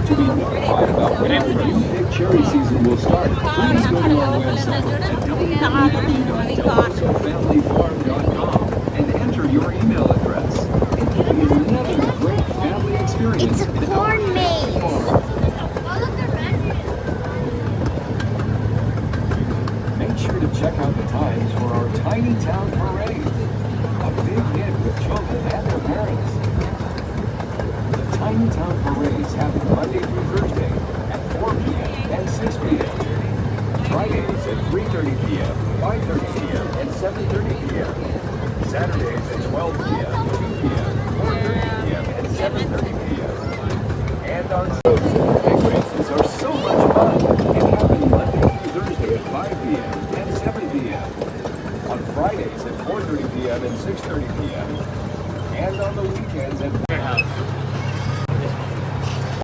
To be notified about when the new big cherry season will start, please go to our website at www.dellossofamilyfarm.com and enter your email address. It will be another great family experience. It's a corn maze. Make sure to check out the times for our Tiny Town Parade. A big hit with children and their parents. The Tiny Town Parades happen Monday through Thursday at 4 p.m. and 6 p.m. Fridays at 3:30 p.m., 5:30 p.m., and 7:30 p.m. Saturdays at 12 p.m., 2 p.m., 4:30 p.m., and 7:30 p.m. And on